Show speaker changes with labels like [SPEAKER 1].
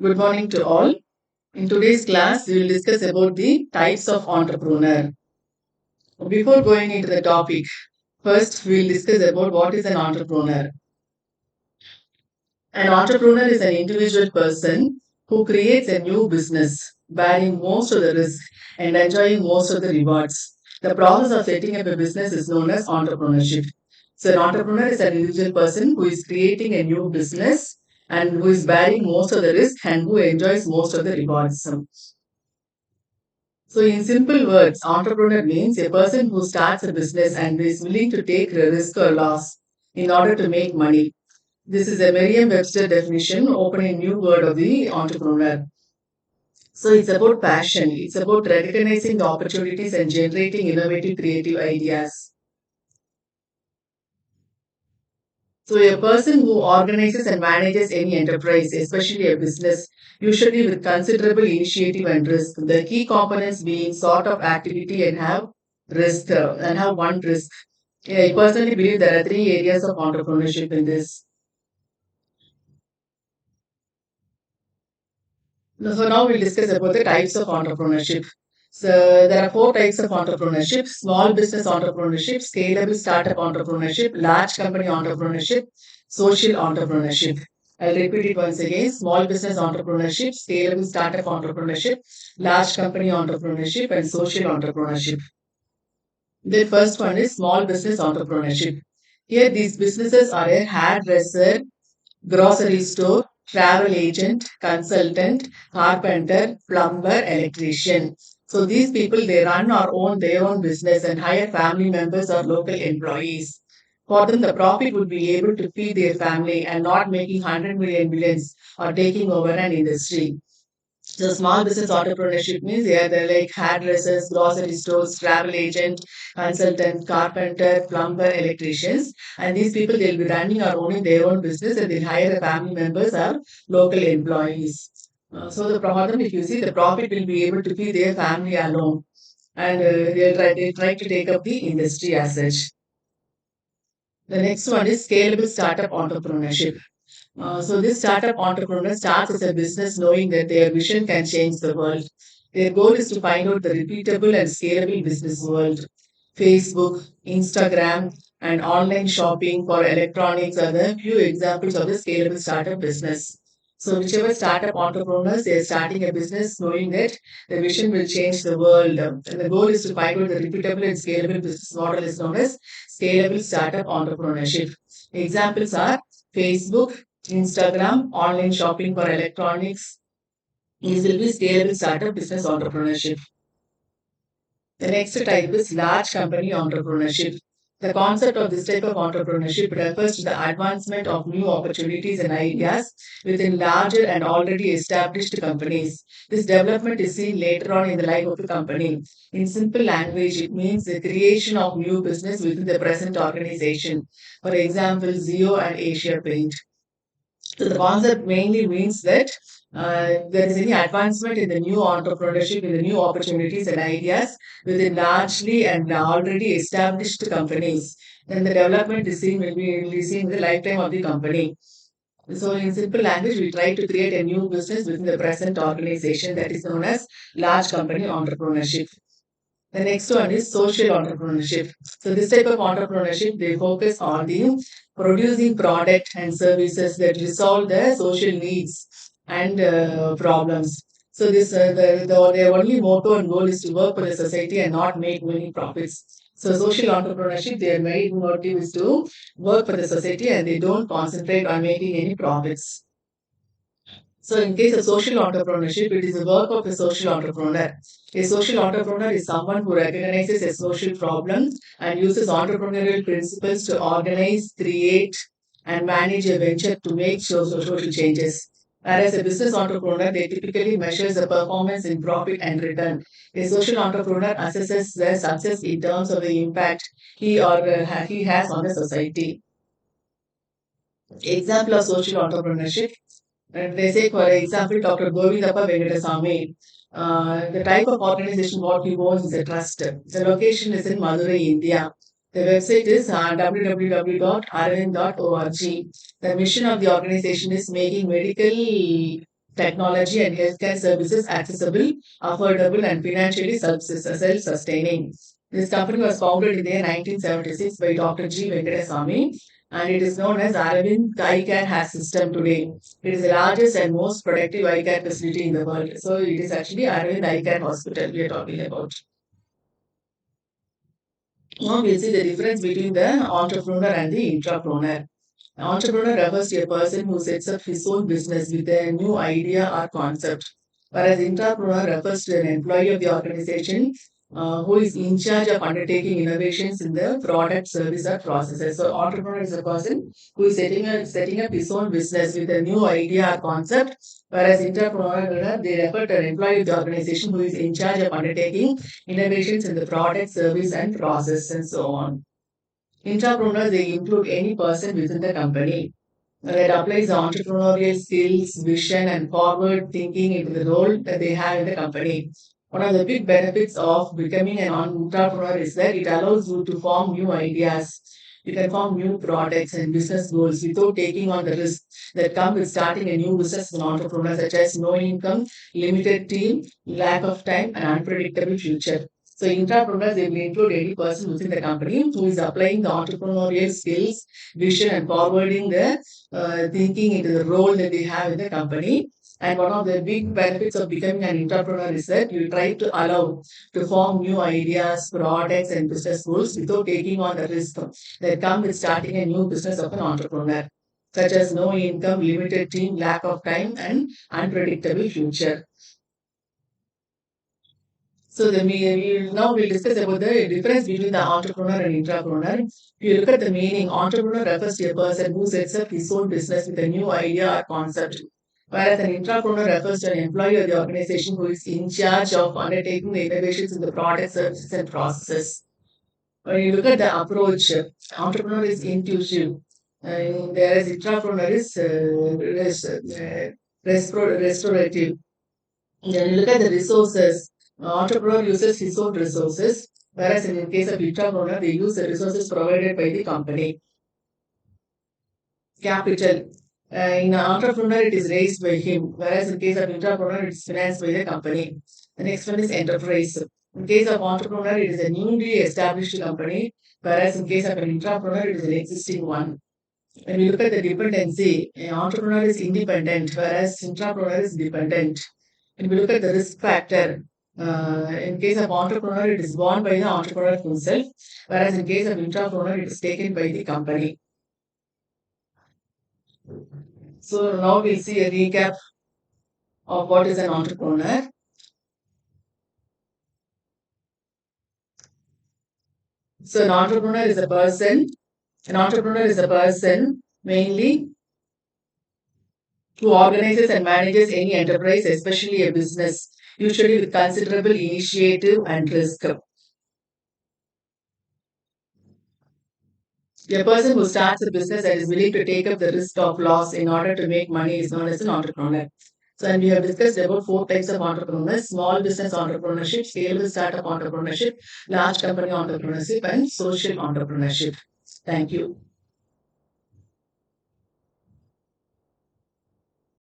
[SPEAKER 1] Good morning to all. In today's class, we will discuss about the types of entrepreneur. Before going into the topic, first we will discuss about what is an entrepreneur. An entrepreneur is an individual person who creates a new business, bearing most of the risk and enjoying most of the rewards. The process of setting up a business is known as entrepreneurship. So, an entrepreneur is an individual person who is creating a new business and who is bearing most of the risk and who enjoys most of the rewards. So, in simple words, entrepreneur means a person who starts a business and is willing to take a risk or loss in order to make money. This is a Merriam-Webster definition, opening new word of the entrepreneur. So, it's about passion. It's about recognizing the opportunities and generating innovative, creative ideas. So, a person who organizes and manages any enterprise, especially a business, usually with considerable initiative and risk. The key components being sort of activity and have risk and have one risk. Yeah, I personally believe there are three areas of entrepreneurship in this. So now we'll discuss about the types of entrepreneurship. So there are four types of entrepreneurship: small business entrepreneurship, scalable startup entrepreneurship, large company entrepreneurship, social entrepreneurship. I'll repeat it once again: small business entrepreneurship, scalable startup entrepreneurship, large company entrepreneurship, and social entrepreneurship. The first one is small business entrepreneurship. Here, these businesses are a hairdresser, grocery store, travel agent, consultant, carpenter, plumber, electrician. So these people they run or own their own business and hire family members or local employees. For them, the profit would be able to feed their family and not making 100 million billions or taking over an industry. So small business entrepreneurship means they're like hairdressers, grocery stores, travel agent, consultant, carpenter, plumber, electricians. And these people they'll be running or owning their own business and they'll hire the family members or local employees. So the problem, if you see, the profit will be able to feed their family alone, and they try to take up the industry as such. The next one is scalable startup entrepreneurship. So this startup entrepreneur starts as a business knowing that their vision can change the world. Their goal is to find out the repeatable and scalable business world. Facebook, Instagram, and online shopping for electronics are the few examples of the scalable startup business. So whichever startup entrepreneurs, they are starting a business knowing that the vision will change the world. And the goal is to find out the repeatable and scalable business model is known as scalable startup entrepreneurship. Examples are Facebook, Instagram, online shopping for electronics. These will be scalable startup business entrepreneurship. The next type is large company entrepreneurship. The concept of this type of entrepreneurship refers to the advancement of new opportunities and ideas within larger and already established companies. This development is seen later on in the life of a company. In simple language, it means the creation of new business within the present organization. For example, Zio and Asia Paint. So the concept mainly means that there is any advancement in the new entrepreneurship, in the new opportunities and ideas within largely and already established companies. Then the development is seen will be seen in the lifetime of the company. So in simple language, we try to create a new business within the present organization that is known as large company entrepreneurship. The next one is social entrepreneurship. So this type of entrepreneurship, they focus on the producing product and services that resolve the social needs and problems. So their only motto and goal is to work for the society and not make many profits. So social entrepreneurship, their main motive is to work for the society and they don't concentrate on making any profits. So, in case of social entrepreneurship, it is the work of a social entrepreneur. A social entrepreneur is someone who recognizes a social problem and uses entrepreneurial principles to organize, create, and manage a venture to make social changes. Whereas a business entrepreneur, they typically measures the performance in profit and return. A social entrepreneur assesses their success in terms of the impact he has on the society. Example of social entrepreneurship. And they say, for example, Dr. Govindappa Venkatasamy, the type of organization what he owns is a trust. The location is in Madurai, India. The website is www.arvind.org. The mission of the organization is making medical technology and healthcare services accessible, affordable, and financially self-sustaining. This company was founded in the year 1976 by Dr. G. Venkateswamy, and it is known as Aravind Eye Care Has System today. It is the largest and most productive eye care facility in the world. So it is actually Aravind Eye Care Hospital we are talking about. Now we'll see the difference between the entrepreneur and the intrapreneur. An entrepreneur refers to a person who sets up his own business with a new idea or concept, whereas intrapreneur refers to an employee of the organization who is in charge of undertaking innovations in the product, service, or processes. So, entrepreneur is a person who is setting up his own business with a new idea or concept, whereas intrapreneur they refer to an employee of the organization who is in charge of undertaking innovations in the product, service, and process, and so on. Intrapreneurs, they include any person within the company that applies entrepreneurial skills, vision, and forward thinking into the role that they have in the company. One of the big benefits of becoming an entrepreneur is that it allows you to form new ideas. You can form new products and business goals without taking on the risks that come with starting a new business as an entrepreneur, such as no income, limited team, lack of time, and unpredictable future. So, entrepreneurs they will include any person within the company who is applying the entrepreneurial skills, vision, and forwarding the thinking into the role that they have in the company. And one of the big benefits of becoming an entrepreneur is that you try to allow to form new ideas, products, and business goals without taking on the risk that come with starting a new business of an entrepreneur, such as no income, limited team, lack of time, and unpredictable future. So now we'll discuss about the difference between the entrepreneur and intrapreneur. If you look at the meaning, entrepreneur refers to a person who sets up his own business with a new idea or concept, whereas an intrapreneur refers to an employee of the organization who is in charge of undertaking the innovations in the product, services, and processes. When you look at the approach, entrepreneur is intuitive, whereas intrapreneur is restorative. Then you look at the resources. Entrepreneur uses his own resources, whereas in the case of intrapreneur, they use the resources provided by the company. Capital. In an entrepreneur, it is raised by him, whereas in case of intrapreneur, it is financed by the company. The next one is enterprise. In case of entrepreneur, it is a newly established company, whereas in case of an intrapreneur, it is an existing one. When we look at the dependency, an entrepreneur is independent, whereas intrapreneur is dependent. When we look at the risk factor, in case of entrepreneur, it is borne by the entrepreneur himself, whereas in case of intrapreneur, it is taken by the company. So now we'll see a recap of what is an entrepreneur. So an entrepreneur is a person mainly who organizes and manages any enterprise, especially a business, usually with considerable initiative and risk. A person who starts a business and is willing to take up the risk of loss in order to make money is known as an entrepreneur. So, and we have discussed about four types of entrepreneurs: small business entrepreneurship, scalable startup entrepreneurship, large company entrepreneurship, and social entrepreneurship. Thank you.